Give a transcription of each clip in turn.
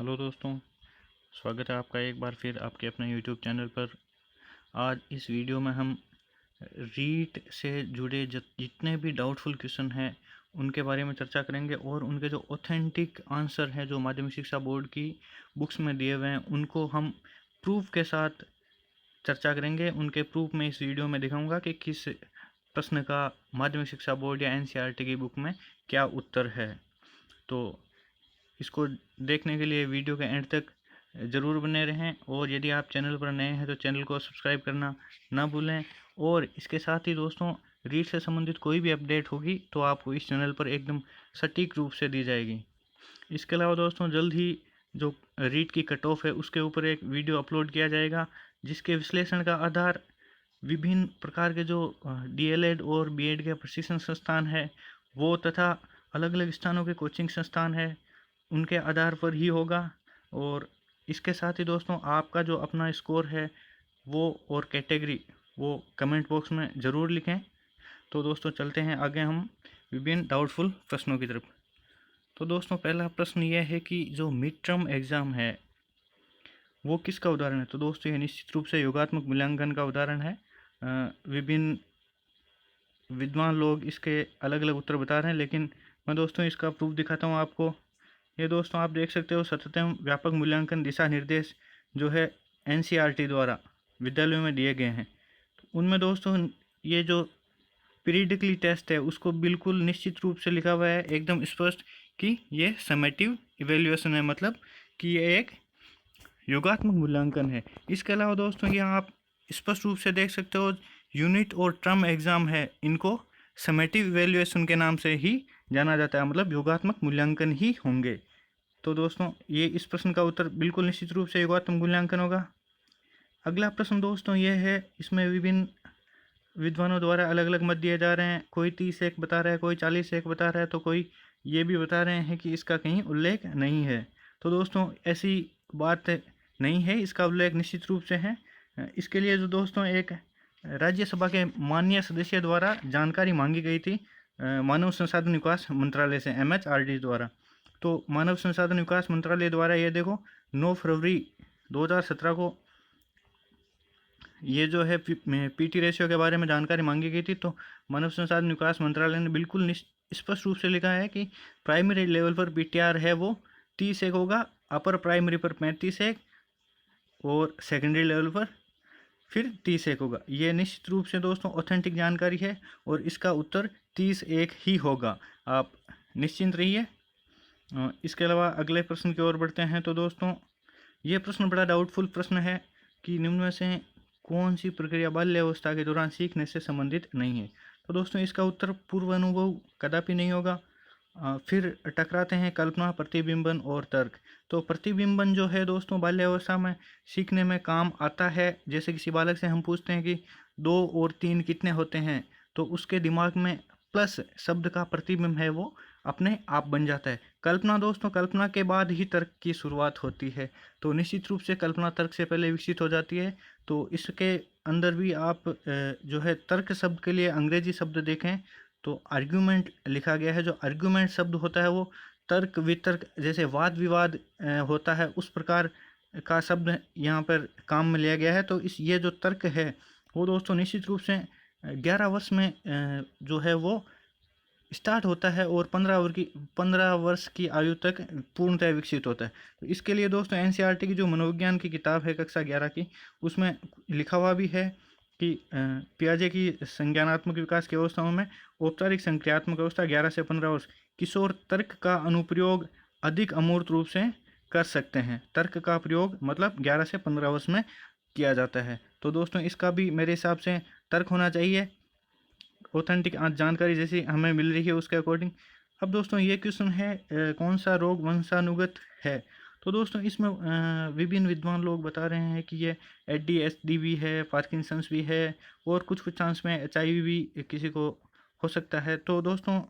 Hello दोस्तों, स्वागत है आपका एक बार फिर आपके अपने यूट्यूब चैनल पर। आज इस वीडियो में हम रीट से जुड़े जितने भी डाउटफुल क्वेश्चन हैं उनके बारे में चर्चा करेंगे और उनके जो ऑथेंटिक आंसर हैं जो माध्यमिक शिक्षा बोर्ड की बुक्स में दिए हुए हैं उनको हम प्रूफ के साथ चर्चा करेंगे। उनके प्रूफ में इस वीडियो में दिखाऊंगा कि किस प्रश्न का माध्यमिक शिक्षा बोर्ड या एनसीईआरटी की बुक में क्या उत्तर है। तो इसको देखने के लिए वीडियो के एंड तक ज़रूर बने रहें और यदि आप चैनल पर नए हैं तो चैनल को सब्सक्राइब करना ना भूलें। और इसके साथ ही दोस्तों, रीट से संबंधित कोई भी अपडेट होगी तो आपको इस चैनल पर एकदम सटीक रूप से दी जाएगी। इसके अलावा दोस्तों, जल्द ही जो रीट की कट ऑफ है उसके ऊपर एक वीडियो अपलोड किया जाएगा जिसके विश्लेषण का आधार विभिन्न प्रकार के जो डीएलएड और बीएड के प्रशिक्षण संस्थान है वो तथा अलग अलग स्थानों के कोचिंग संस्थान है उनके आधार पर ही होगा। और इसके साथ ही दोस्तों, आपका जो अपना स्कोर है वो और कैटेगरी वो कमेंट बॉक्स में ज़रूर लिखें। तो दोस्तों चलते हैं आगे हम विभिन्न डाउटफुल प्रश्नों की तरफ। तो दोस्तों, पहला प्रश्न यह है कि जो मिड टर्म एग्ज़ाम है वो किसका उदाहरण है। तो दोस्तों, ये निश्चित रूप से योगात्मक मूल्यांकन का उदाहरण है। विभिन्न विद्वान लोग इसके अलग अलग उत्तर बता रहे हैं, लेकिन मैं दोस्तों इसका प्रूफ दिखाता हूँ आपको। ये दोस्तों आप देख सकते हो 70वें व्यापक मूल्यांकन दिशा निर्देश जो है एनसीईआरटी द्वारा विद्यालयों में दिए गए हैं। तो उनमें दोस्तों ये जो पीरियडिकली टेस्ट है उसको बिल्कुल निश्चित रूप से लिखा हुआ है एकदम स्पष्ट कि ये समेटिव इवेल्युएशन है, मतलब कि ये एक योगात्मक मूल्यांकन है। इसके अलावा दोस्तों यहाँ आप स्पष्ट रूप से देख सकते हो यूनिट और टर्म एग्ज़ाम है, इनको समेटिव इवेल्युएशन के नाम से ही जाना जाता है, मतलब योगात्मक मूल्यांकन ही होंगे। तो दोस्तों ये इस प्रश्न का उत्तर बिल्कुल निश्चित रूप से योगात्मक मूल्यांकन होगा। अगला प्रश्न दोस्तों ये है, इसमें विभिन्न विद्वानों द्वारा अलग अलग मत दिए जा रहे हैं। कोई 30 बता रहा है, कोई 40 बता रहा है, तो कोई ये भी बता रहे हैं कि इसका कहीं उल्लेख नहीं है। तो दोस्तों ऐसी बात नहीं है, इसका उल्लेख निश्चित रूप से है। इसके लिए जो दोस्तों एक राज्यसभा के माननीय सदस्य द्वारा जानकारी मांगी गई थी मानव संसाधन विकास मंत्रालय से, MHRD द्वारा। तो मानव संसाधन विकास मंत्रालय द्वारा ये देखो 9 फरवरी 2017 को ये जो है पीटी रेशियो के बारे में जानकारी मांगी गई थी। तो मानव संसाधन विकास मंत्रालय ने बिल्कुल स्पष्ट रूप से लिखा है कि प्राइमरी लेवल पर पीटीआर है वो 30 होगा, अपर प्राइमरी पर 35 और सेकेंडरी लेवल पर फिर 30 होगा। ये निश्चित रूप से दोस्तों ऑथेंटिक जानकारी है और इसका उत्तर 30 ही होगा, आप निश्चिंत रहिए। इसके अलावा अगले प्रश्न की ओर बढ़ते हैं। तो दोस्तों ये प्रश्न बड़ा डाउटफुल प्रश्न है कि निम्न में से कौन सी प्रक्रिया बाल्यावस्था के दौरान सीखने से संबंधित नहीं है। तो दोस्तों इसका उत्तर पूर्व अनुभव कदापि नहीं होगा। फिर टकराते हैं कल्पना, प्रतिबिंबन और तर्क। तो प्रतिबिंबन जो है दोस्तों बाल्यावस्था में सीखने में काम आता है। जैसे किसी बालक से हम पूछते हैं कि 2 और 3 कितने होते हैं, तो उसके दिमाग में प्लस शब्द का प्रतिबिंब है वो अपने आप बन जाता है। कल्पना दोस्तों, कल्पना के बाद ही तर्क की शुरुआत होती है। तो निश्चित रूप से कल्पना तर्क से पहले विकसित हो जाती है। तो इसके अंदर भी आप जो है तर्क शब्द के लिए अंग्रेजी शब्द देखें तो आर्ग्यूमेंट लिखा गया है। जो आर्ग्यूमेंट शब्द होता है वो तर्क वितर्क, जैसे वाद विवाद होता है उस प्रकार का शब्द यहाँ पर काम में लिया गया है। तो ये जो तर्क है वो दोस्तों निश्चित रूप से 11 वर्ष में जो है वो स्टार्ट होता है और 15 वर्ष की आयु तक पूर्णतः विकसित होता है। तो इसके लिए दोस्तों एनसीईआरटी की जो मनोविज्ञान की किताब है कक्षा 11 की, उसमें लिखा हुआ भी है कि पियाजे की संज्ञानात्मक विकास की अवस्थाओं में औपचारिक संक्रियात्मक अवस्था 11 से 15 वर्ष किशोर तर्क का अनुप्रयोग अधिक अमूर्त रूप से कर सकते हैं। तर्क का प्रयोग मतलब 11 से 15 वर्ष में किया जाता है। तो दोस्तों इसका भी मेरे हिसाब से तर्क होना चाहिए, ऑथेंटिक जानकारी जैसी हमें मिल रही है उसके अकॉर्डिंग। अब दोस्तों ये क्वेश्चन है कौन सा रोग वंशानुगत है। तो दोस्तों इसमें विभिन्न विद्वान लोग बता रहे हैं कि ये ADHD भी है, पार्किंसंस भी है और कुछ चांस में HIV भी किसी को हो सकता है। तो दोस्तों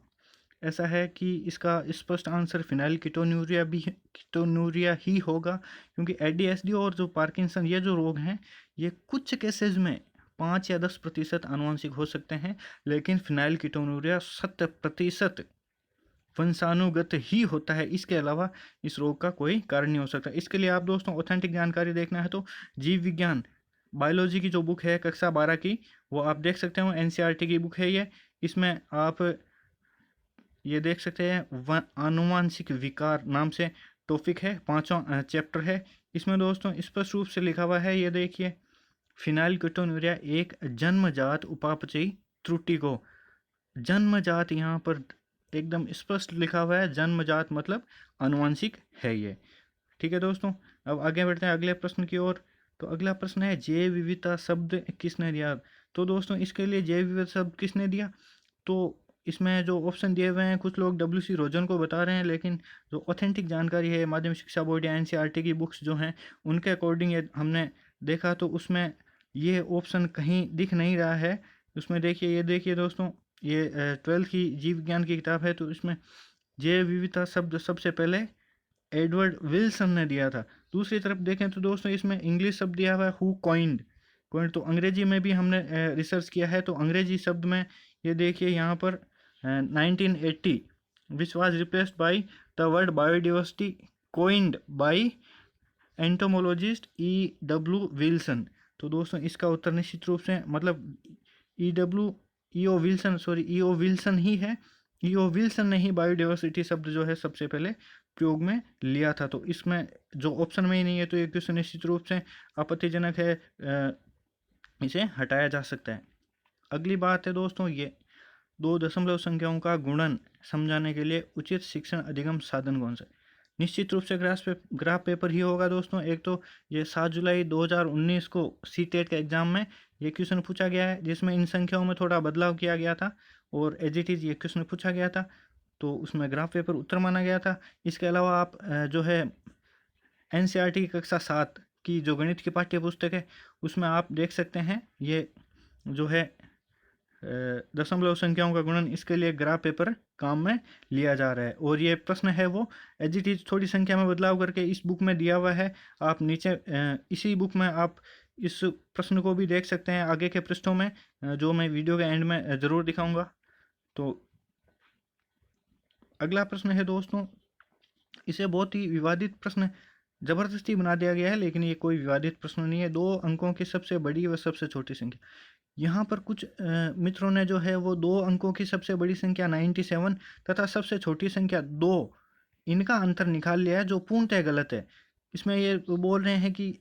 ऐसा है कि इसका स्पष्ट आंसर फिनाइल कीटोन्यूरिया ही होगा, क्योंकि ADHD और जो पार्किंसन ये जो रोग हैं ये कुछ केसेज में 5 या 10% आनुवंशिक हो सकते हैं, लेकिन फिनाइल कीटोन्यूरिया 100% वंशानुगत ही होता है, इसके अलावा इस रोग का कोई कारण नहीं हो सकता। इसके लिए आप दोस्तों ऑथेंटिक जानकारी देखना है तो जीव विज्ञान बायोलॉजी की जो बुक है कक्षा 12 की, वो आप देख सकते हो, एनसीईआरटी की बुक है ये। इसमें आप ये देख सकते हैं आनुवांशिक विकार नाम से टॉपिक है, 5वां चैप्टर है। इसमें दोस्तों स्पष्ट रूप से लिखा हुआ है, ये देखिए, फिनाइलकीटोन्यूरिया एक जन्मजात उपापचयी त्रुटि को, जन्मजात यहाँ पर एकदम स्पष्ट लिखा हुआ है, जन्मजात मतलब आनुवांशिक है ये। ठीक है दोस्तों, अब आगे बढ़ते हैं अगले प्रश्न की ओर। तो अगला प्रश्न है जैव विविधता शब्द किसने दिया। तो दोस्तों इसके लिए जैव विविधता शब्द किसने दिया, तो इसमें जो ऑप्शन दिए हुए हैं कुछ लोग डब्ल्यू.सी. रोजन को बता रहे हैं, लेकिन जो ऑथेंटिक जानकारी है माध्यमिक शिक्षा बोर्ड या एनसीईआरटी की बुक्स जो हैं उनके अकॉर्डिंग ये हमने देखा तो उसमें ये ऑप्शन कहीं दिख नहीं रहा है। उसमें देखिए, ये देखिए दोस्तों, ये 12th की जीव विज्ञान की किताब है, तो इसमें जैव विविधता शब्द सबसे पहले एडवर्ड विल्सन ने दिया था। दूसरी तरफ देखें तो दोस्तों इसमें इंग्लिश शब्द दिया हुआ है हु कॉइंड, तो अंग्रेजी में भी हमने रिसर्च किया है, तो अंग्रेजी शब्द में ये देखिए यहाँ पर 1980 which was replaced by the word biodiversity coined by entomologist E.W. Wilson. तो दोस्तों इसका उत्तर निश्चित रूप से मतलब ईओ विल्सन ही है। ईओ विल्सन ने ही बायोडाइवर्सिटी शब्द जो है सबसे पहले प्रयोग में लिया था। तो इसमें जो ऑप्शन में ही नहीं है तो ये क्वेश्चन निश्चित रूप से आपत्तिजनक है, इसे हटाया जा सकता है। अगली बात है दोस्तों, ये दो दशमलव संख्याओं का गुणन समझाने के लिए उचित शिक्षण अधिगम साधन कौन सा। निश्चित रूप से ग्राफ पेपर ही होगा दोस्तों। एक तो ये 7 जुलाई 2019 को सीटेट के एग्जाम में ये क्वेश्चन पूछा गया है, जिसमें इन संख्याओं में थोड़ा बदलाव किया गया था और एज इट इज़ ये क्वेश्चन पूछा गया था, तो उसमें ग्राफ पेपर उत्तर माना गया था। इसके अलावा आप जो है एनसीईआरटी की कक्षा 7 की जो गणित की पाठ्य पुस्तक है उसमें आप देख सकते हैं, ये जो है दशमलव संख्याओं का गुणन, इसके लिए ग्राफ पेपर काम में लिया जा रहा है। और ये प्रश्न है वो एज इट इज थोड़ी संख्या में बदलाव करके इस बुक में दिया हुआ है। आप नीचे इसी बुक में आप इस प्रश्न को भी देख सकते हैं आगे के पृष्ठों में, जो मैं वीडियो के एंड में ज़रूर दिखाऊंगा। तो अगला प्रश्न है दोस्तों, इसे बहुत ही विवादित प्रश्न ज़बरदस्ती बना दिया गया है, लेकिन ये कोई विवादित प्रश्न नहीं है। 2 अंकों की सबसे बड़ी व सबसे छोटी संख्या, यहाँ पर कुछ मित्रों ने जो है वो 2 अंकों की सबसे बड़ी संख्या 97 तथा सबसे छोटी संख्या 2, इनका अंतर निकाल लिया है, जो पूर्णतः गलत है। इसमें ये बोल रहे हैं कि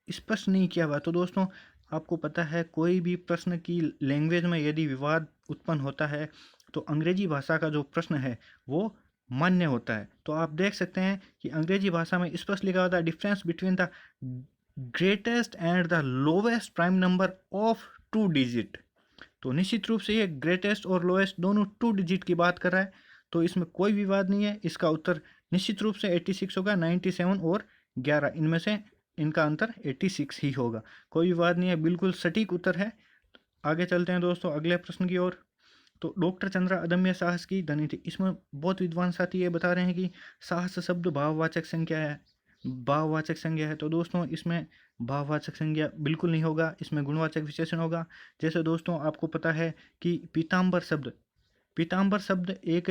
स्पष्ट नहीं किया हुआ। तो दोस्तों आपको पता है कोई भी प्रश्न की लैंग्वेज में यदि विवाद उत्पन्न होता है तो अंग्रेजी भाषा का जो प्रश्न है वो मान्य होता है। तो आप देख सकते हैं कि अंग्रेजी भाषा में स्पष्ट लिखा होता है difference between the greatest and the lowest prime number of 2 digit. तो निश्चित रूप से ये ग्रेटेस्ट और लोएस्ट दोनों 2 डिजिट की बात कर रहा है, तो इसमें कोई विवाद नहीं है। इसका उत्तर निश्चित रूप से 86 होगा। 97 और 11 इनमें से इनका अंतर 86 ही होगा, कोई विवाद नहीं है, बिल्कुल सटीक उत्तर है। आगे चलते हैं दोस्तों अगले प्रश्न की ओर। तो डॉक्टर चंद्रा अदम्य साहस की धनी थी। इसमें बहुत विद्वान साथी ये बता रहे हैं कि साहस शब्द भाववाचक संख्या है, भाववाचक संज्ञा है। तो दोस्तों इसमें भाववाचक संज्ञा बिल्कुल नहीं होगा, इसमें गुणवाचक विशेषण होगा। जैसे दोस्तों आपको पता है कि पीताम्बर शब्द एक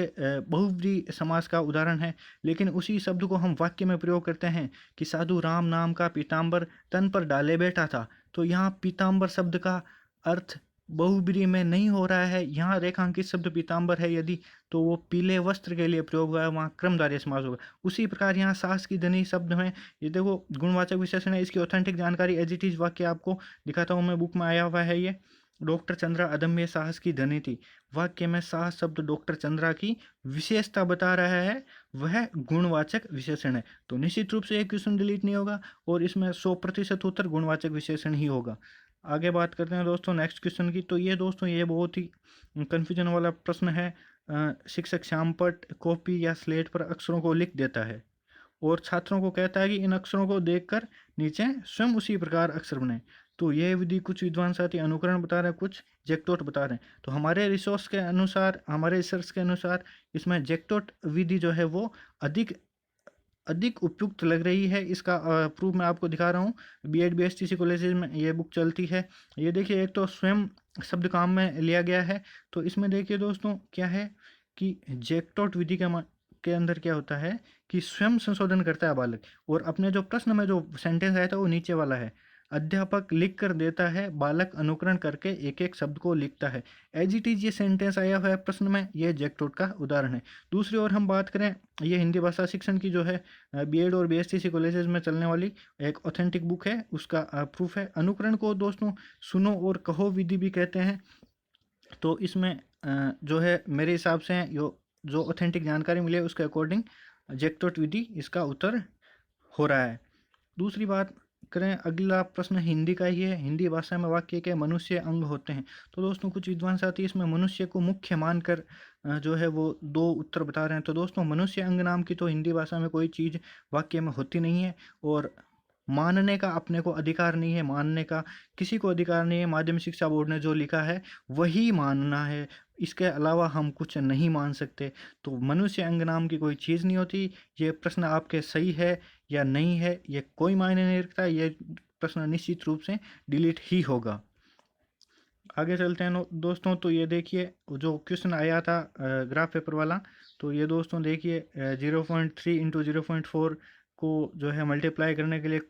बहुव्रीहि समास का उदाहरण है, लेकिन उसी शब्द को हम वाक्य में प्रयोग करते हैं कि साधु राम नाम का पीताम्बर तन पर डाले बैठा था। तो यहाँ पीताम्बर शब्द का अर्थ बहुव्रीहि में नहीं हो रहा है, यहाँ रेखांकित शब्द पीताम्बर है यदि, तो वो पीले वस्त्र के लिए प्रयोग हुआ है, वहाँ क्रमधारय समास होगा। उसी प्रकार यहाँ साहस की धनी शब्द में ये देखो गुणवाचक विशेषण है, इसकी ऑथेंटिक जानकारी एज इट इज वाक्य आपको दिखाता हूँ मैं, बुक में आया हुआ है ये। डॉक्टर चंद्रा अदम्य साहस की धनी थी, वाक्य में साहस शब्द डॉक्टर चंद्रा की विशेषता बता रहा है, वह गुणवाचक विशेषण है। तो निश्चित रूप से एक क्वेश्चन डिलीट नहीं होगा और इसमें 100% उत्तर गुणवाचक विशेषण ही होगा। आगे बात करते हैं दोस्तों नेक्स्ट क्वेश्चन की। तो ये दोस्तों ये बहुत ही कन्फ्यूजन वाला प्रश्न है। शिक्षक श्यामपट्ट कॉपी या स्लेट पर अक्षरों को लिख देता है और छात्रों को कहता है कि इन अक्षरों को देखकर नीचे स्वयं उसी प्रकार अक्षर बनाएं। तो ये विधि कुछ विद्वान साथी अनुकरण बता रहे हैं, कुछ जैक्टोट बता रहे हैं। तो हमारे रिसोर्स के अनुसार, हमारे रिसर्च के अनुसार इसमें जैक्टोट विधि जो है वो अधिक उपयुक्त लग रही है। इसका प्रूफ मैं आपको दिखा रहा हूँ। B.Ed BSTC कॉलेजेस में ये बुक चलती है। ये देखिए, एक तो स्वयं शब्द काम में लिया गया है। तो इसमें देखिए दोस्तों क्या है कि जैकटॉट विधि के अंदर क्या होता है कि स्वयं संशोधन करता है बालक, और अपने जो प्रश्न में जो सेंटेंस आया था वो नीचे वाला है, अध्यापक लिख कर देता है, बालक अनुकरण करके एक एक शब्द को लिखता है। एज इट इज ये सेंटेंस आया हुआ है प्रश्न में, यह जैकटॉट का उदाहरण है। दूसरी ओर हम बात करें, ये हिंदी भाषा शिक्षण की जो है बीएड और बीएसटीसी कॉलेजेस में चलने वाली एक ऑथेंटिक बुक है, उसका प्रूफ है। अनुकरण को दोस्तों सुनो और कहो विधि भी कहते हैं। तो इसमें जो है मेरे हिसाब से जो ऑथेंटिक जानकारी मिली है उसके अकॉर्डिंग जैकटॉट विधि इसका उत्तर हो रहा है। दूसरी बात करें, अगला प्रश्न हिंदी का ही है। हिंदी भाषा में वाक्य के मनुष्य अंग होते हैं। तो दोस्तों कुछ विद्वान साथी इसमें मनुष्य को मुख्य मानकर जो है वो दो उत्तर बता रहे हैं। तो दोस्तों मनुष्य अंग नाम की तो हिंदी भाषा में कोई चीज़ वाक्य में होती नहीं है, और मानने का अपने को अधिकार नहीं है, मानने का किसी को अधिकार नहीं है। माध्यमिक शिक्षा बोर्ड ने जो लिखा है वही मानना है, इसके अलावा हम कुछ नहीं मान सकते। तो मनुष्य अंग नाम की कोई चीज़ नहीं होती। ये प्रश्न आपके सही है या नहीं है ये कोई मायने नहीं रखता, ये प्रश्न निश्चित रूप से डिलीट ही होगा। आगे चलते हैं दोस्तों। तो ये देखिए जो क्वेश्चन आया था ग्राफ पेपर वाला, तो ये दोस्तों देखिए 0.3 इंटू 0.4 को जो है मल्टीप्लाई करने के लिए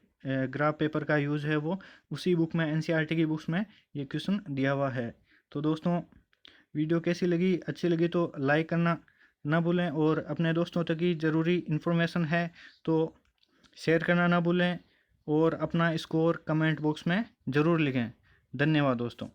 ग्राफ पेपर का यूज़ है, वो उसी बुक में एनसीईआरटी की बुक्स में ये क्वेश्चन दिया हुआ है। तो दोस्तों वीडियो कैसी लगी, अच्छी लगी तो लाइक करना ना भूलें, और अपने दोस्तों तक की ज़रूरी इन्फॉर्मेशन है तो शेयर करना ना भूलें, और अपना स्कोर कमेंट बॉक्स में ज़रूर लिखें। धन्यवाद दोस्तों।